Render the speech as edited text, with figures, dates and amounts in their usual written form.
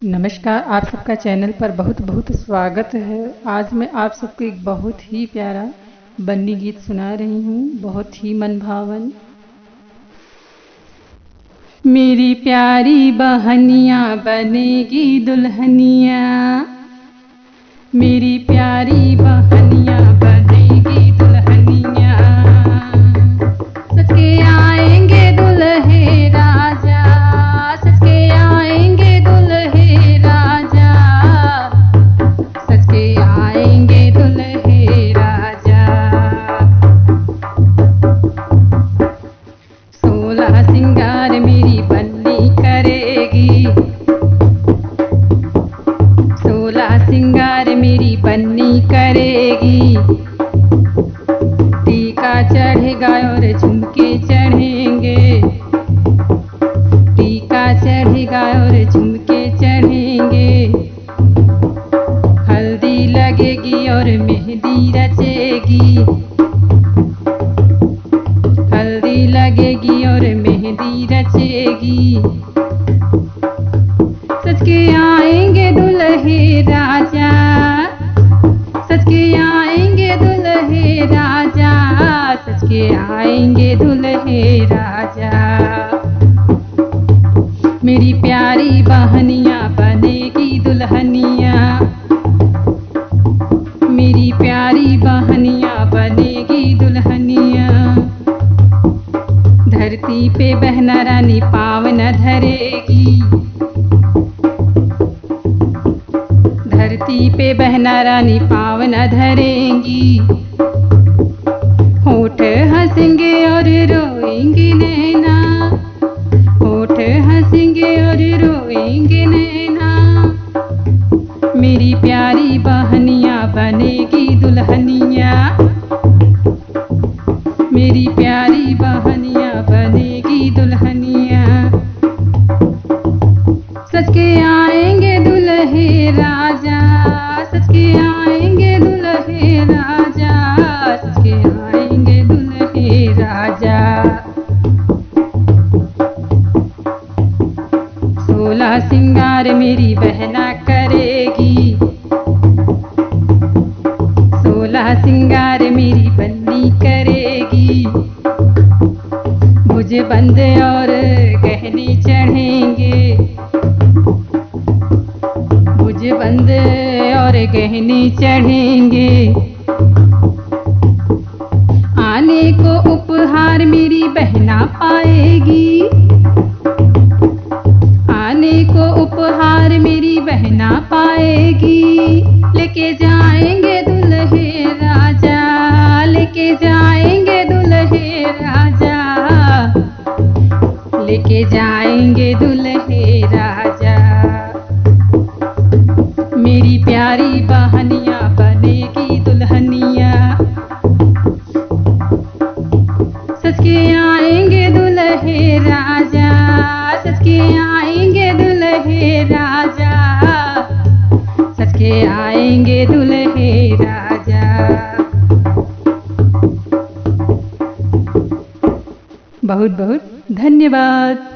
नमस्कार, आप सबका चैनल पर बहुत बहुत स्वागत है। आज मैं आप सबको एक बहुत ही प्यारा बन्नी गीत सुना रही हूँ, बहुत ही मनभावन। मेरी प्यारी बहनिया बनेगी दुल्हनिया, मेरी प्यारी बहनिया बनेगी दुल्हनिया। सच के आएंगे दुल्हे राजा, सच के आएंगे दुल्हे राजा, सच के आएंगे दुल्हे राजा। 16 सिंगार मेरी बन्नी करेगी, 16 सिंगार मेरी बन्नी करेगी। टीका चढ़ेगा और झुमके चढ़ेंगे, टीका चढ़ेगा और झुमके चढ़ेंगे। हल्दी लगेगी और मेहंदी रचेगी, हल्दी लगेगी और मेहंदी रचेगी। सच के आएंगे दुल्हे राजा, सच के आएंगे दुल्हे राजा, सच के आएंगे दुल्हे राजा। मेरी प्यारी बहनिया बनेगी दुल्हनिया, मेरी प्यारी बहनिया बनेगी दुल्हनिया। धरती पे बहना रानी पाँव न धरेगी, धरती पे बहना रानी पाँव न धरेंगी। होठ हंसेंगे और रोएंगे नैना, होठ हंसेंगे और रोएंगे नैना। मेरी प्यारी बहनिया बनेगी दुल्हनिया, मेरी प्यारी बहनिया बनेगी दुल्हनिया। सच के आएंगे दुल्हे राजा, सच के आएंगे दुल्हे राजा, सच के आएंगे दुल्हे राजा। 16 सिंगार मेरी बहना करेगी, 16 सिंगार मेरी बन्नी करेगी। भुज बंद और गहने चढ़ेंगे, भुज बंद और गहने चढ़ेंगे। आने को उपहार मेरी बहना पाएगी, आने को उपहार मेरी बहना पाएगी। लेके जाएंगे दुल्हे राजा, लेके जाएंगे दुल्हे राजा, लेके जाएंगे दुल्हे राजा। मेरी प्यारी बहनिया बनेगी दुल्हनिया, सच के आएंगे दुल्हे राजा, सच के आएंगे दुल्हे राजा, सच के आएंगे दुल्हे राजा। बहुत बहुत धन्यवाद।